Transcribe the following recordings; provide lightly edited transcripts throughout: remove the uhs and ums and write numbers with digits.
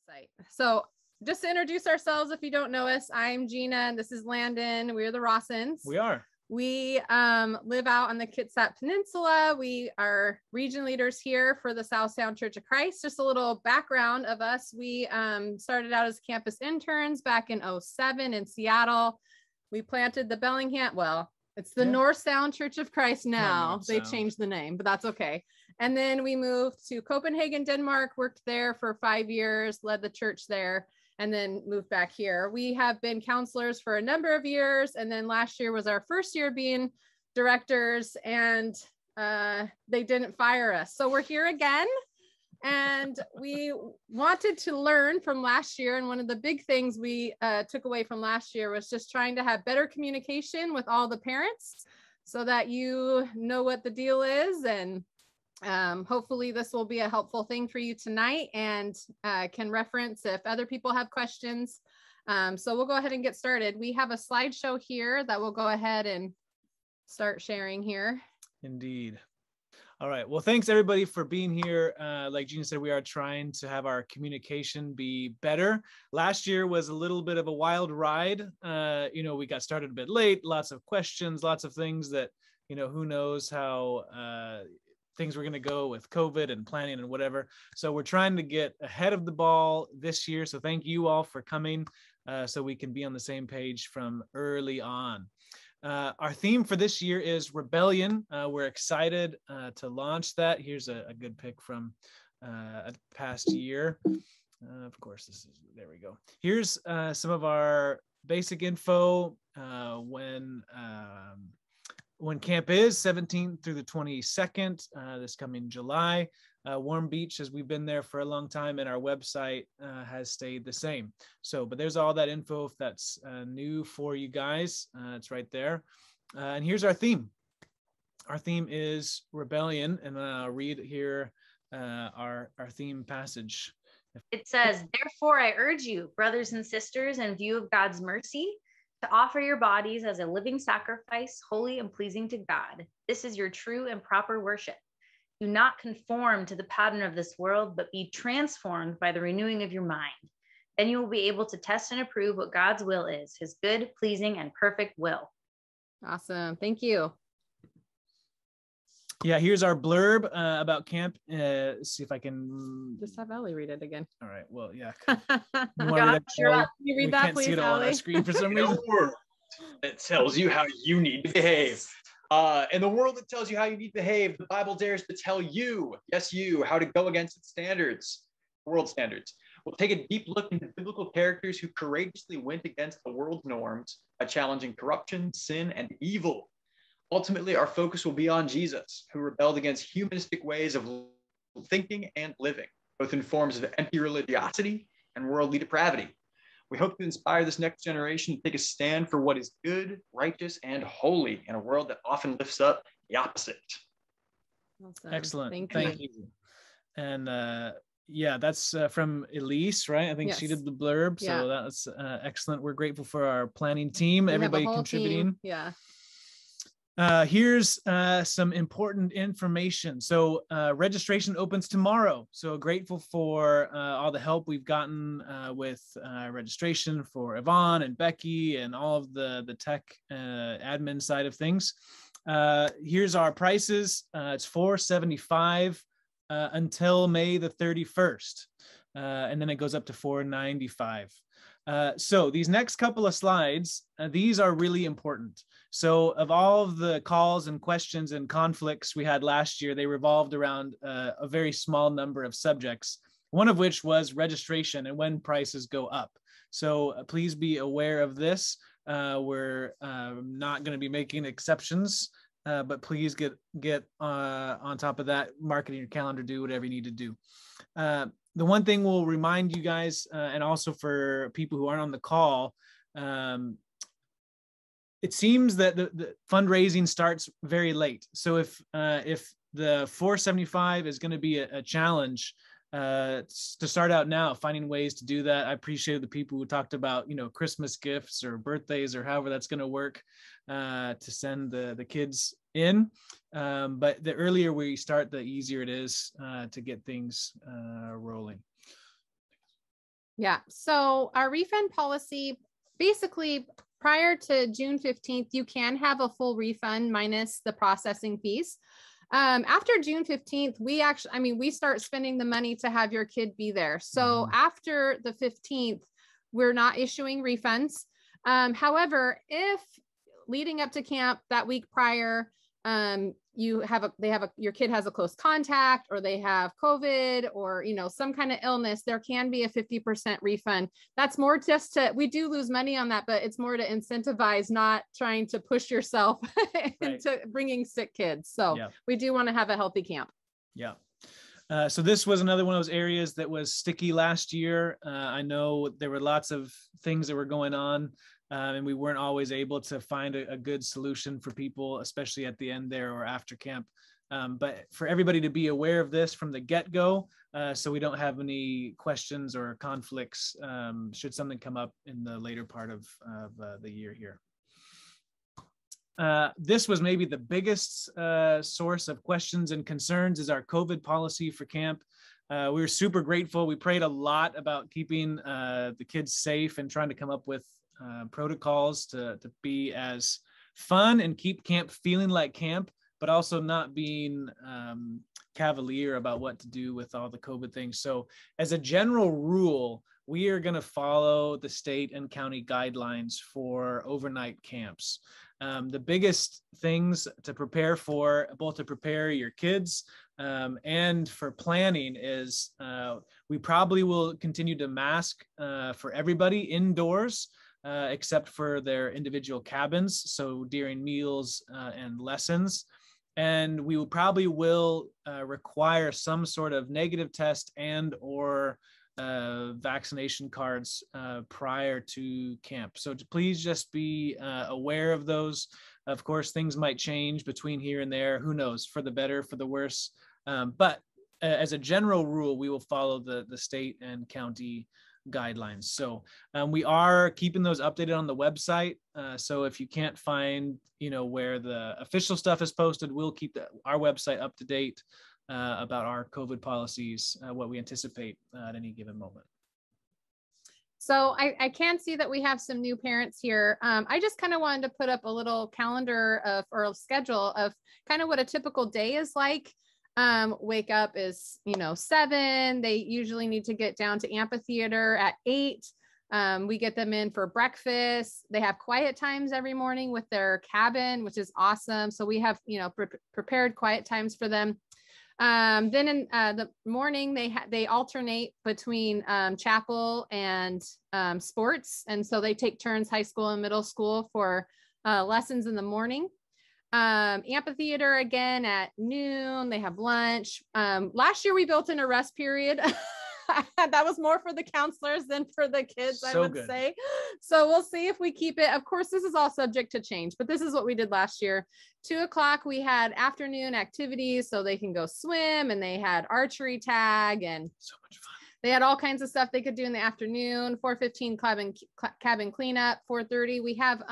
website. So just to introduce ourselves, if you don't know us, I'm Gina and this is Landon. We're the Rossins. We are. We live out on the Kitsap Peninsula. We are region leaders here for the South Sound Church of Christ. Just a little background of us. We started out as campus interns back in 2007 in Seattle. We planted the Bellingham, well, it's the North Sound Church of Christ now. They changed the name, but that's okay. And then we moved to Copenhagen, Denmark, worked there for 5 years, led the church there, and then moved back here. We have been counselors for a number of years. And then last year was our first year being directors, and they didn't fire us. So we're here again. And we wanted to learn from last year. And one of the big things we took away from last year was just trying to have better communication with all the parents so that you know what the deal is. And hopefully this will be a helpful thing for you tonight and can reference if other people have questions. So we'll go ahead and get started. We have a slideshow here that we'll go ahead and start sharing here. Indeed. All right. Well, thanks everybody for being here. Like Gina said, we are trying to have our communication be better. Last year was a little bit of a wild ride. We got started a bit late, lots of questions, lots of things that, who knows how things were going to go with COVID and planning and whatever. So we're trying to get ahead of the ball this year. So thank you all for coming so we can be on the same page from early on. Our theme for this year is rebellion. We're excited to launch that. Here's a good pick from a past year. Of course, there we go. Here's some of our basic info when camp is 17th through the 22nd, this coming July. Warm Beach, as we've been there for a long time, and our website has stayed the same. But there's all that info if that's new for you guys. It's right there. And here's our theme. Our theme is rebellion, and I'll read here our theme passage. It says, "Therefore I urge you, brothers and sisters, in view of God's mercy, to offer your bodies as a living sacrifice, holy and pleasing to God. This is your true and proper worship. Do not conform to the pattern of this world, but be transformed by the renewing of your mind. Then you will be able to test and approve what God's will is, his good, pleasing, and perfect will." Awesome. Thank you. Yeah, here's our blurb about camp. See if I can just have Ellie read it again. All right. Well, yeah. You read that, please, see it all on our screen for some reason. It tells you how you need to behave. In the world that tells you how you need to behave, the Bible dares to tell you, yes, you, how to go against its standards, world standards. We'll take a deep look into biblical characters who courageously went against the world's norms by challenging corruption, sin, and evil. Ultimately, our focus will be on Jesus, who rebelled against humanistic ways of thinking and living, both in forms of empty religiosity and worldly depravity. We hope to inspire this next generation to take a stand for what is good, righteous, and holy in a world that often lifts up the opposite. Awesome. Excellent. Thank you. And that's from Elise, right? I think she did the blurb. So that's excellent. We're grateful for our planning team, everybody contributing. Team. Yeah. Here's some important information. So registration opens tomorrow. So grateful for all the help we've gotten with registration for Yvonne and Becky and all of the tech admin side of things. Here's our prices. It's $475 until May the 31st. And then it goes up to $495. So these next couple of slides, these are really important. So of all of the calls and questions and conflicts we had last year, they revolved around a very small number of subjects, one of which was registration and when prices go up. So please be aware of this. We're not going to be making exceptions, but please get on top of that, mark it in your calendar, do whatever you need to do. The one thing we'll remind you guys, and also for people who aren't on the call, it seems that the fundraising starts very late. So if the $475 is going to be a challenge to start out now, finding ways to do that. I appreciate the people who talked about, Christmas gifts or birthdays or however that's going to work to send the kids in. But the earlier we start, the easier it is to get things rolling. Yeah. So our refund policy, basically prior to June 15th, you can have a full refund minus the processing fees. After June 15th, we start spending the money to have your kid be there. So after the 15th, we're not issuing refunds. However, if leading up to camp that week prior, your kid has a close contact, or they have COVID, or, some kind of illness, there can be a 50% refund. That's more we do lose money on that, but it's more to incentivize not trying to push yourself into bringing sick kids. So we do want to have a healthy camp. Yeah. So this was another one of those areas that was sticky last year. I know there were lots of things that were going on, and we weren't always able to find a good solution for people, especially at the end there or after camp. But for everybody to be aware of this from the get-go, so we don't have any questions or conflicts should something come up in the later part of the year here. This was maybe the biggest source of questions and concerns, is our COVID policy for camp. We were super grateful. We prayed a lot about keeping the kids safe and trying to come up with protocols to be as fun and keep camp feeling like camp, but also not being cavalier about what to do with all the COVID things. So as a general rule, we are going to follow the state and county guidelines for overnight camps. The biggest things to prepare for, both to prepare your kids and for planning, is we probably will continue to mask for everybody indoors, except for their individual cabins. So during meals and lessons. And we will probably require some sort of negative test and or vaccination cards prior to camp. So please just be aware of those. Of course, things might change between here and there. Who knows, for the better, for the worse. But as a general rule, we will follow the state and county guidelines. So we are keeping those updated on the website. So if you can't find, where the official stuff is posted, we'll keep our website up to date about our COVID policies, what we anticipate at any given moment. So I can see that we have some new parents here. I just kind of wanted to put up a little calendar or a schedule of kind of what a typical day is like. Wake up is, 7. They usually need to get down to amphitheater at 8. We get them in for breakfast. They have quiet times every morning with their cabin, which is awesome. So we have, prepared quiet times for them. Then in the morning, they alternate between chapel and sports. And so they take turns, high school and middle school, for lessons in the morning. Amphitheater again at noon. They have lunch. Last year we built in a rest period. That was more for the counselors than for the kids, I would say. So we'll see if we keep it. Of course, this is all subject to change, but this is what we did last year. 2:00, we had afternoon activities, so they can go swim, and they had archery tag, and so much fun. They had all kinds of stuff they could do in the afternoon. 4:15 cabin cleanup. 4:30 we have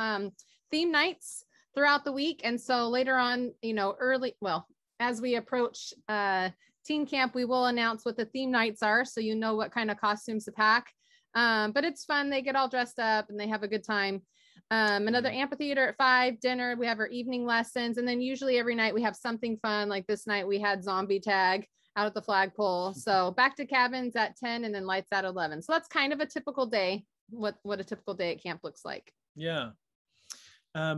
theme nights throughout the week. And so later on, as we approach teen camp, we will announce what the theme nights are, so you know what kind of costumes to pack. But it's fun. They get all dressed up and they have a good time. Another amphitheater at 5, dinner. We have our evening lessons. And then usually every night we have something fun. Like this night we had zombie tag out at the flagpole. So back to cabins at 10 and then lights at 11. So that's kind of a typical day, what a typical day at camp looks like. Yeah.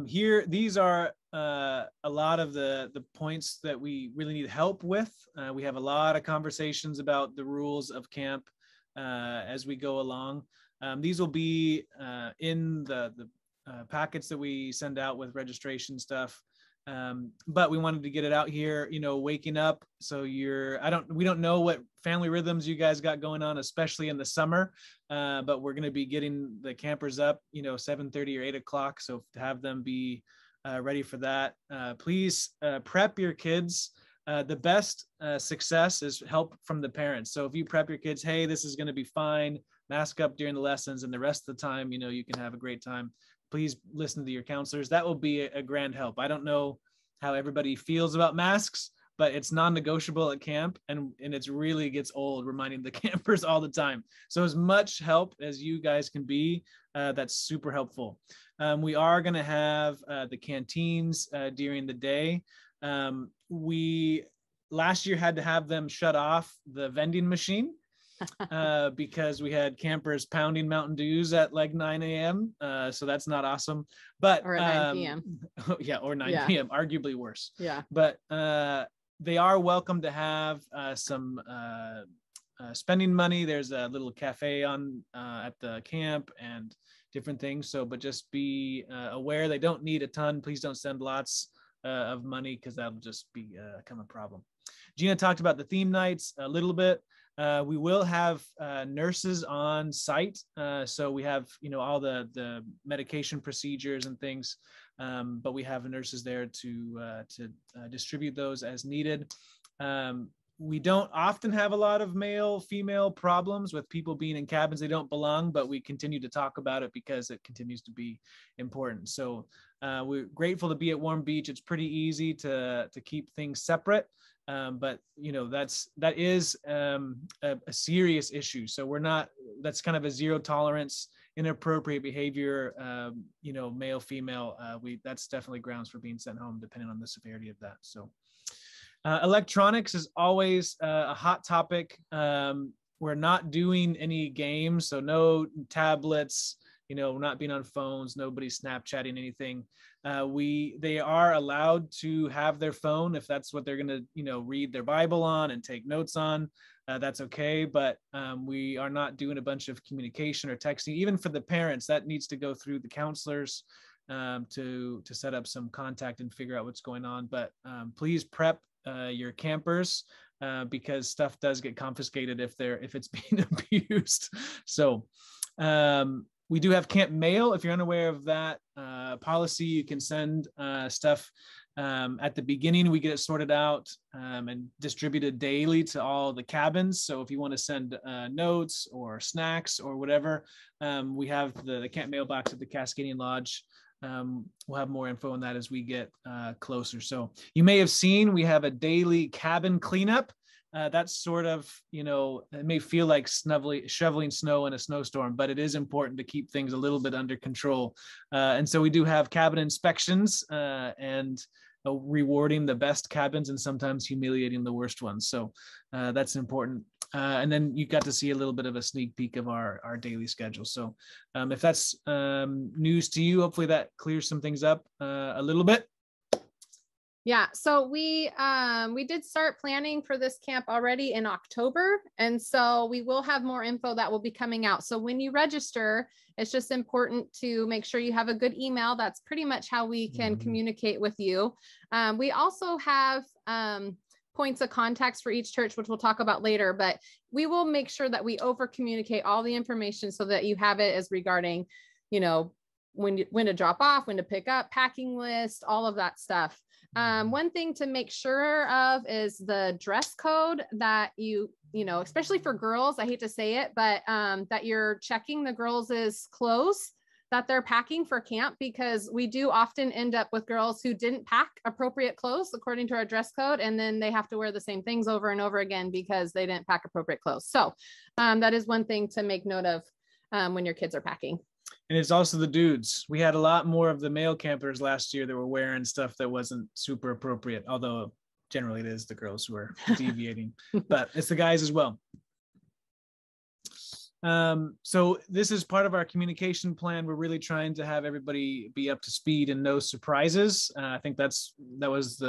Here, these are a lot of the points that we really need help with. We have a lot of conversations about the rules of camp as we go along. These will be in the packets that we send out with registration stuff. But we wanted to get it out here, waking up. So we don't know what family rhythms you guys got going on, especially in the summer. But we're going to be getting the campers up, 7:30 or 8 o'clock. So to have them be ready for that, please prep your kids. The best success is help from the parents. So if you prep your kids, hey, this is going to be fine, mask up during the lessons, and the rest of the time, you can have a great time. Please listen to your counselors. That will be a grand help. I don't know how everybody feels about masks, but it's non-negotiable at camp, and it's really gets old reminding the campers all the time. So as much help as you guys can be, that's super helpful. We are going to have the canteens during the day. We last year had to have them shut off the vending machine because we had campers pounding Mountain Dews at like 9 a.m. So that's not awesome. But or at 9 p.m. Yeah, or 9 p.m. Arguably worse. Yeah. But they are welcome to have some spending money. There's a little cafe on at the camp and different things. So, but just be aware they don't need a ton. Please don't send lots of money, because that'll just become a problem. Gina talked about the theme nights a little bit. We will have nurses on site. So we have, all the medication procedures and things, but we have nurses there to distribute those as needed. We don't often have a lot of male-female problems with people being in cabins they don't belong, but we continue to talk about it because it continues to be important. So we're grateful to be at Warm Beach. It's pretty easy to keep things separate. But that is a serious issue. So that's kind of a zero tolerance, inappropriate behavior, male, female, that's definitely grounds for being sent home, depending on the severity of that. So electronics is always a hot topic. We're not doing any games, so no tablets, not being on phones, nobody's Snapchatting anything. They are allowed to have their phone if that's what they're going to, read their Bible on and take notes on. That's okay, but we are not doing a bunch of communication or texting. Even for the parents, that needs to go through the counselors to set up some contact and figure out what's going on. But please prep your campers because stuff does get confiscated if it's being abused. So we do have camp mail. If you're unaware of that policy, you can send stuff at the beginning. We get it sorted out and distributed daily to all the cabins. So if you want to send notes or snacks or whatever, we have the camp mailbox at the Cascadian Lodge. We'll have more info on that as we get closer. So you may have seen we have a daily cabin cleanup. That's sort of, it may feel like shoveling snow in a snowstorm, but it is important to keep things a little bit under control. And so we do have cabin inspections and rewarding the best cabins and sometimes humiliating the worst ones. So that's important. And then you got to see a little bit of a sneak peek of our daily schedule. So if that's news to you, hopefully that clears some things up a little bit. Yeah, so we did start planning for this camp already in October, and so we will have more info that will be coming out. So when you register, it's just important to make sure you have a good email. That's pretty much how we can communicate with you. We also have points of contacts for each church, which we'll talk about later, but we will make sure that we over communicate all the information so that you have it as regarding, when to drop off, when to pick up, packing list, all of that stuff. One thing to make sure of is the dress code that especially for girls, I hate to say it, but that you're checking the girls' clothes that they're packing for camp, because we do often end up with girls who didn't pack appropriate clothes according to our dress code, and then they have to wear the same things over and over again because they didn't pack appropriate clothes. So that is one thing to make note of when your kids are packing. And it's also the dudes. We had a lot more of the male campers last year that were wearing stuff that wasn't super appropriate, although generally it is the girls who are deviating, but it's the guys as well. So this is part of our communication plan. We're really trying to have everybody be up to speed and no surprises. I think that was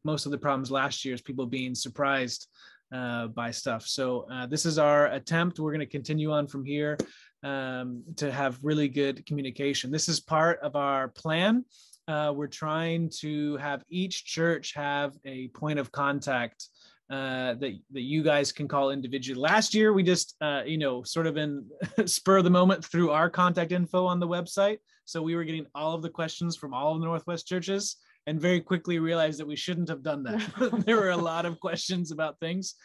most of the problems last year, is people being surprised by stuff. So this is our attempt. We're going to continue on from here to have really good communication. This is part of our plan. We're trying to have each church have a point of contact that you guys can call individually. Last year, we just, sort of in spur of the moment threw our contact info on the website. So we were getting all of the questions from all of the Northwest churches. and very quickly realized that we shouldn't have done that. There were a lot of questions about things.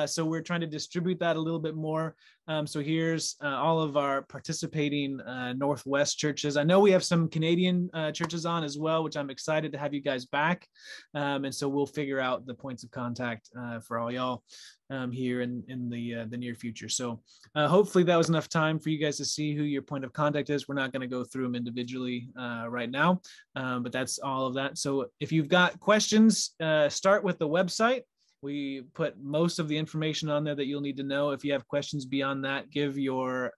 So we're trying to distribute that a little bit more. So here's all of our participating Northwest churches. I know we have some Canadian churches on as well, which I'm excited to have you guys back. And so we'll figure out the points of contact for all y'all here in the near future. So hopefully that was enough time for you guys to see who your point of contact is. We're not going to go through them individually right now, but that's all of that. So if you've got questions, start with the website. We put most of the information on there that you'll need to know. If you have questions beyond that, give your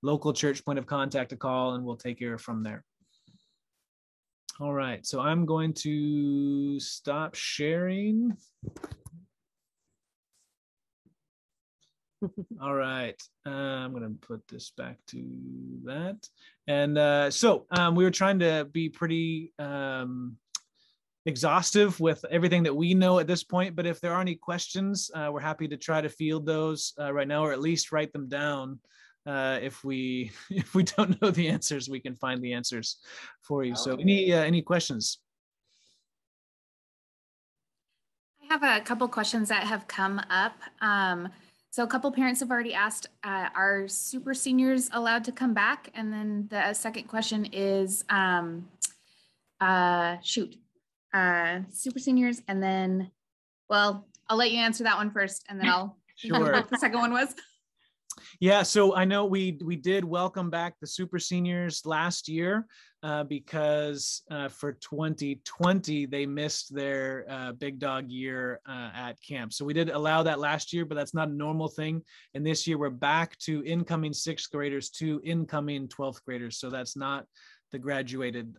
local church point of contact a call and we'll take care from there. All right, so I'm going to stop sharing. All right, I'm going to put this back to that. And so we were trying to be pretty exhaustive with everything that we know at this point, but if there are any questions, we're happy to try to field those right now, or at least write them down. If we don't know the answers, we can find the answers for you. So any questions? I have a couple questions that have come up. So a couple parents have already asked, are super seniors allowed to come back? And then the second question is, super seniors, and then, well, I'll let you answer that one first, and then I'll Sure. what the second one was. Yeah, so I know we did welcome back the super seniors last year because for 2020 they missed their big dog year at camp. So we did allow that last year, but that's not a normal thing. And this year we're back to incoming 6th graders to incoming 12th graders. So that's not the graduated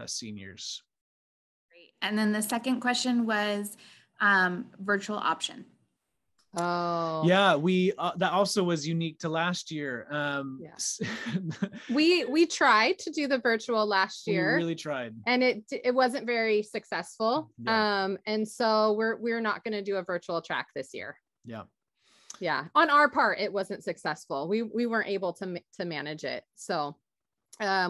seniors. Great. And then the second question was virtual option. Oh yeah, we that also was unique to last year. Yes. we tried to do the virtual last year. We really tried, and it wasn't very successful. Yeah. And so we're not going to do a virtual track this year. Yeah, on our part it wasn't successful. We weren't able to manage it. So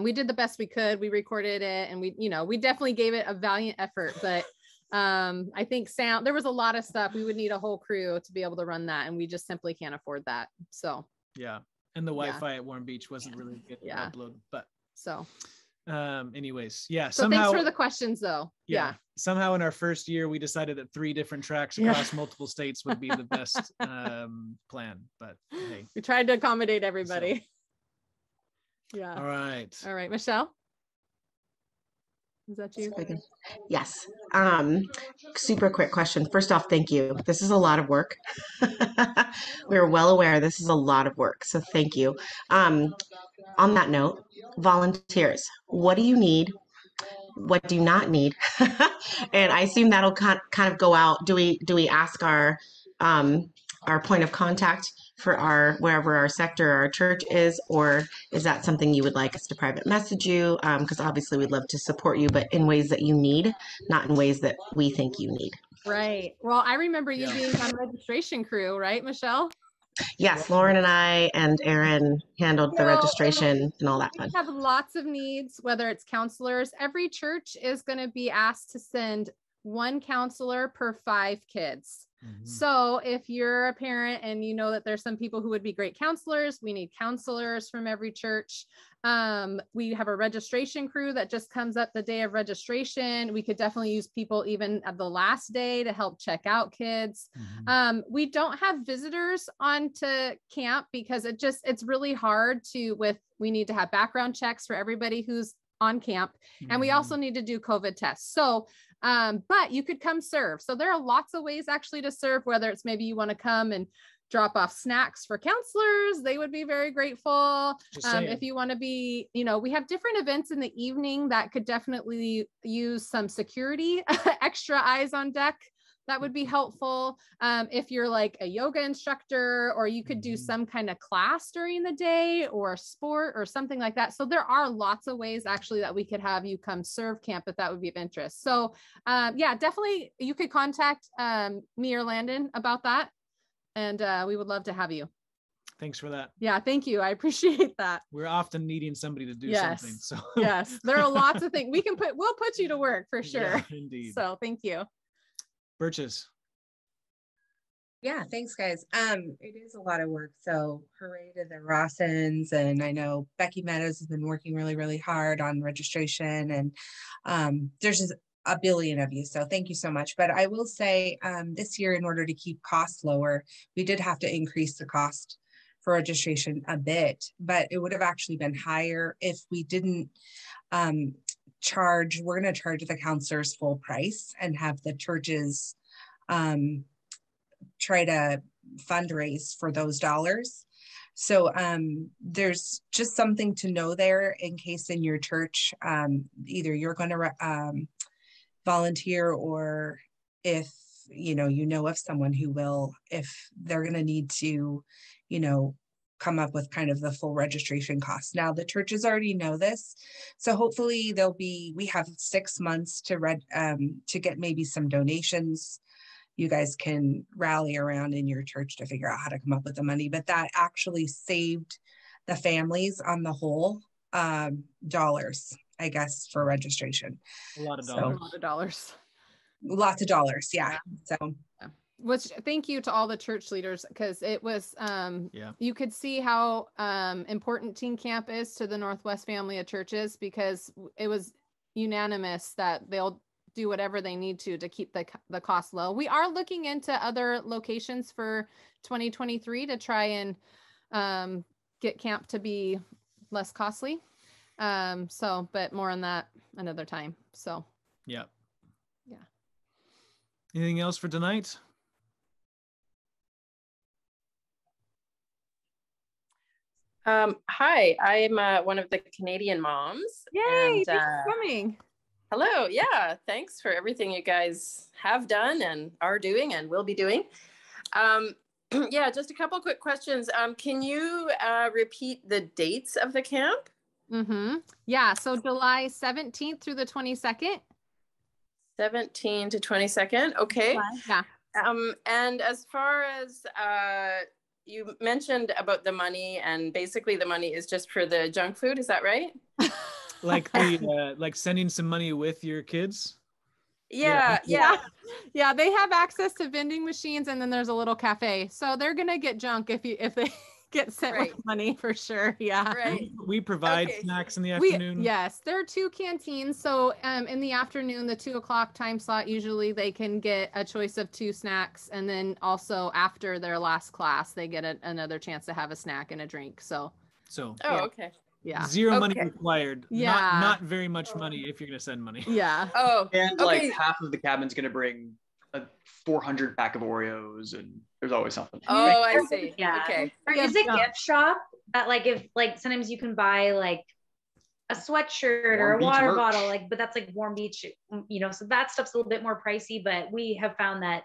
we did the best we could. We recorded it, and we definitely gave it a valiant effort, but I think sound, there was a lot of stuff. We would need a whole crew to be able to run that, and we just simply can't afford that. So yeah, and the Wi-Fi at Warm Beach wasn't really good to upload, but so anyways, yeah, so somehow, thanks for the questions though. Yeah, somehow in our first year we decided that 3 different tracks across multiple states would be the best plan, but hey, we tried to accommodate everybody. So. All right, Michelle, is that you? Yes. Super quick question. First off, thank you. This is a lot of work. We're well aware this is a lot of work, so thank you. On that note, volunteers, what do you need? What do you not need? And I assume that'll kind of go out. Do we ask our point of contact for wherever our sector or our church is, or is that something you would like us to private message you? Because obviously we'd love to support you, but in ways that you need, not in ways that we think you need. Right. Well, I remember you being on registration crew, right, Michelle? Yes, Lauren and I and Aaron handled the registration and all that fun. We have lots of needs, whether it's counselors. Every church is going to be asked to send 1 counselor per 5 kids. Mm-hmm. So if you're a parent and you know that there's some people who would be great counselors, we need counselors from every church. We have a registration crew that just comes up the day of registration. We could definitely use people even at the last day to help check out kids. Mm-hmm. We don't have visitors onto camp because it's really hard we need to have background checks for everybody who's on camp. Mm-hmm. And we also need to do COVID tests. So but you could come serve. So there are lots of ways actually to serve, whether it's maybe you want to come and drop off snacks for counselors. They would be very grateful. If you want to be, we have different events in the evening that could definitely use some security, extra eyes on deck. That would be helpful. If you're like a yoga instructor, or you could do some kind of class during the day or sport or something like that. So there are lots of ways actually that we could have you come serve camp if that would be of interest. So yeah, definitely you could contact me or Landon about that. And we would love to have you. Thanks for that. Yeah, thank you. I appreciate that. We're often needing somebody to do Yes. something. So Yes, there are lots of things we'll put you to work for sure. Yeah, indeed. So thank you. Birches. Yeah, thanks guys. It is a lot of work. So hooray to the Rossins. And I know Becky Meadows has been working really, really hard on registration, and there's just a billion of you. So thank you so much. But I will say this year, in order to keep costs lower, we did have to increase the cost for registration a bit, but it would have actually been higher if we didn't charge. We're going to charge the counselors full price and have the churches try to fundraise for those dollars. So there's just something to know there in case in your church, either you're going to volunteer, or if you know of someone who will, if they're going to need to, come up with kind of the full registration costs. Now the churches already know this, so hopefully we have 6 months to get maybe some donations. You guys can rally around in your church to figure out how to come up with the money, but that actually saved the families on the whole dollars, I guess, for registration. A lot of A dollars. lot of dollars. Lots of dollars, yeah. So Which thank you to all the church leaders, because it was you could see how important teen camp is to the Northwest family of churches, because it was unanimous that they'll do whatever they need to keep the cost low. We are looking into other locations for 2023 to try and get camp to be less costly. But more on that another time. So Yeah. Yeah. Anything else for tonight? Hi, I'm one of the Canadian moms. Yay, and, thanks for coming. Hello, yeah, thanks for everything you guys have done and are doing and will be doing. Yeah, just a couple quick questions. Can you repeat the dates of the camp? Yeah, so July 17th through the 22nd. 17 to 22nd, okay. Yeah. And as far as you mentioned about the money, and basically the money is just for the junk food, is that right? Like like sending some money with your kids? Yeah. Yeah, they have access to vending machines, and then there's a little cafe. So they're gonna get junk if they get sent with money for sure. Yeah. Right. We provide snacks in the afternoon. Yes, there are 2 canteens. So in the afternoon, the 2 o'clock time slot, usually they can get a choice of 2 snacks, and then also after their last class, they get another chance to have a snack and a drink. So. Okay. Yeah. Zero money required. Yeah. Not very much money if you're gonna send money. Yeah. Oh. And like half of the cabin's gonna bring a 400 pack of Oreos, and there's always something. Oh, I see. Yeah. Okay. Or is it gift shop that if sometimes you can buy like a sweatshirt or a water bottle, but that's like Warm Beach, so that stuff's a little bit more pricey, but we have found that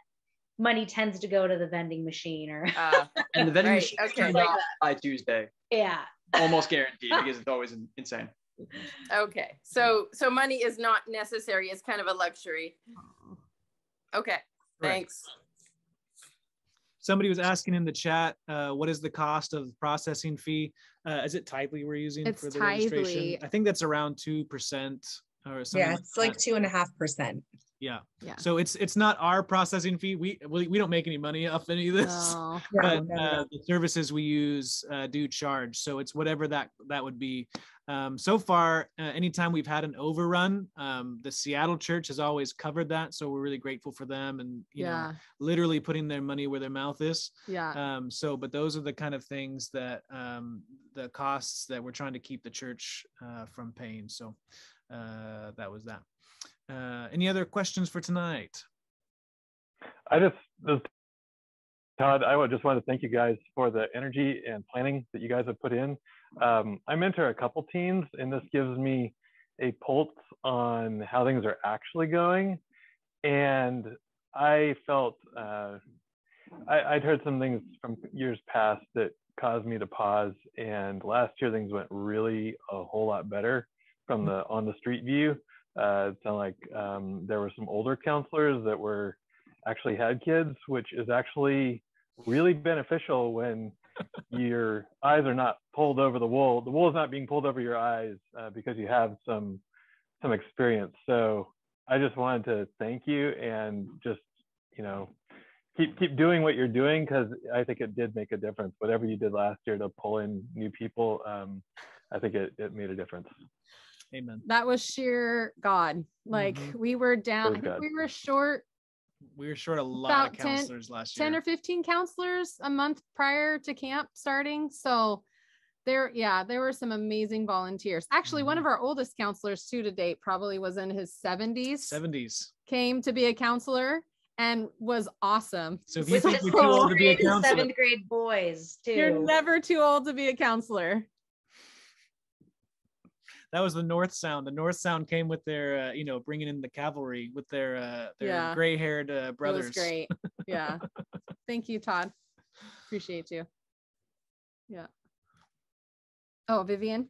money tends to go to the vending machine and the vending machine turns off by Tuesday. Yeah. Almost guaranteed, because it's always insane. Okay. So money is not necessary. It's kind of a luxury. Okay. Thanks. Somebody was asking in the chat, what is the cost of processing fee? Is it Tidely we're using for the registration? I think that's around 2% or something. Yeah, it's like 2.5%. Yeah. So it's not our processing fee. We don't make any money off any of this, but the services we use do charge. So it's whatever that would be. So far, anytime we've had an overrun, the Seattle church has always covered that. So we're really grateful for them, and you know, literally putting their money where their mouth is. Yeah. But those are the kind of things that the costs that we're trying to keep the church from paying. So that was that. Any other questions for tonight? Todd, I just want to thank you guys for the energy and planning that you guys have put in. I mentor a couple teens, and this gives me a pulse on how things are actually going. And I felt I'd heard some things from years past that caused me to pause. And last year things went really a whole lot better from the on the street view. It sounded like there were some older counselors that were actually had kids, which is actually really beneficial when your eyes are not pulled over the wool. The wool is not being pulled over your eyes because you have some experience. So I just wanted to thank you and just, keep doing what you're doing, because I think it did make a difference. Whatever you did last year to pull in new people, I think it made a difference. Amen. That was sheer God. Like we were down, I think we were short. We were short a lot of counselors last year. 10 or 15 counselors a month prior to camp starting. So there were some amazing volunteers. Actually, one of our oldest counselors to date probably was in his 70s. Came to be a counselor and was awesome. So if you think you're too old to be a counselor, 7th grade boys too. You're never too old to be a counselor. That was the North Sound. The North Sound came with their, bringing in the cavalry with their gray-haired brothers. It was great. Yeah. Thank you, Todd. Appreciate you. Yeah. Oh, Vivian.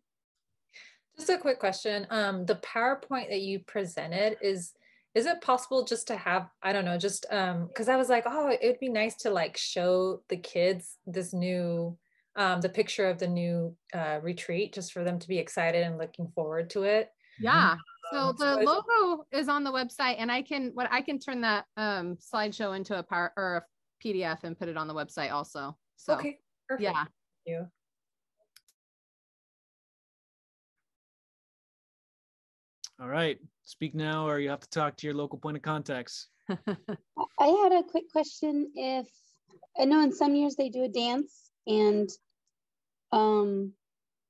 Just a quick question. The PowerPoint that you presented, is it possible just to have, I don't know, just because I was like, oh, it'd be nice to like show the kids this new, the picture of the new retreat, just for them to be excited and looking forward to it. Yeah. So the logo is on the website, and I can turn that slideshow into a PDF and put it on the website also. So okay, perfect. Yeah. Thank you. All right. Speak now, or you have to talk to your local point of contacts. I had a quick question. If I know in some years they do a dance, and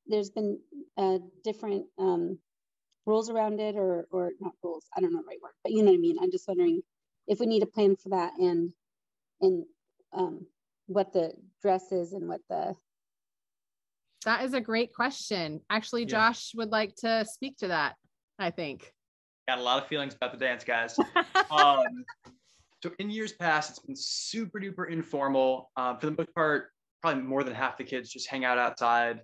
there's been different rules around it, or not rules, I don't know the right word, but you know what I mean. I'm just wondering if we need a plan for that, and what the dress is and what the... That is a great question. Actually, Josh would like to speak to that, I think. Got a lot of feelings about the dance, guys. So in years past, it's been super duper informal. For the most part, probably more than half the kids just hang out outside.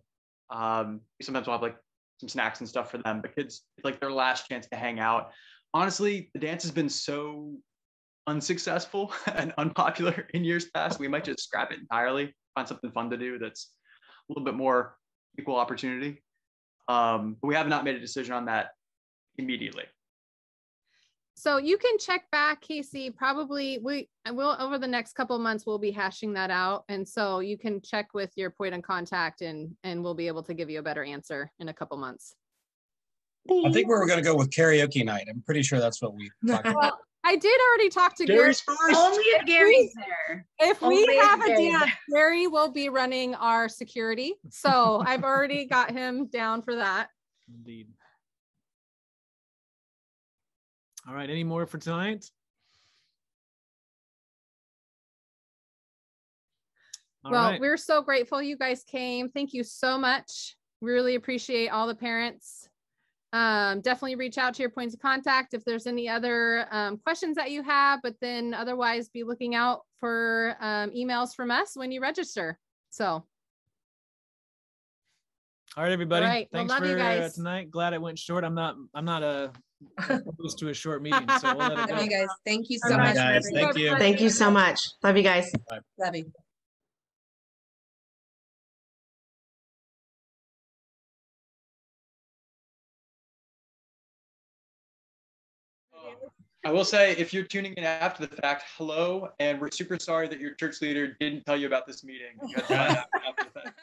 Sometimes we'll have like some snacks and stuff for them, but kids, it's like their last chance to hang out. Honestly, the dance has been so unsuccessful and unpopular in years past. We might just scrap it entirely, find something fun to do that's a little bit more equal opportunity. But we have not made a decision on that immediately. So you can check back, Casey. Probably we will over the next couple of months, we'll be hashing that out. And so you can check with your point of contact, and we'll be able to give you a better answer in a couple months. I think we were going to go with karaoke night. I'm pretty sure that's what we talked about. Well, I did already talk to Gary's Gary. first. Only if Gary's there. If Only we if have a Gary's dance, there. Gary will be running our security. So I've already got him down for that. Indeed. All right. Any more for tonight? We're so grateful you guys came. Thank you so much. We really appreciate all the parents. Definitely reach out to your points of contact if there's any other questions that you have, but then otherwise be looking out for emails from us when you register. So. All right, everybody. All right. Thanks love for you guys. Tonight. Glad it went short. I'm not opposed to a short meeting, so we'll let it go. Love you guys. Thank you so Bye, much. guys. Thank you. Thank you so much. Love you guys. Love you. I will say, if you're tuning in after the fact, hello, and we're super sorry that your church leader didn't tell you about this meeting. You had to find out after the fact.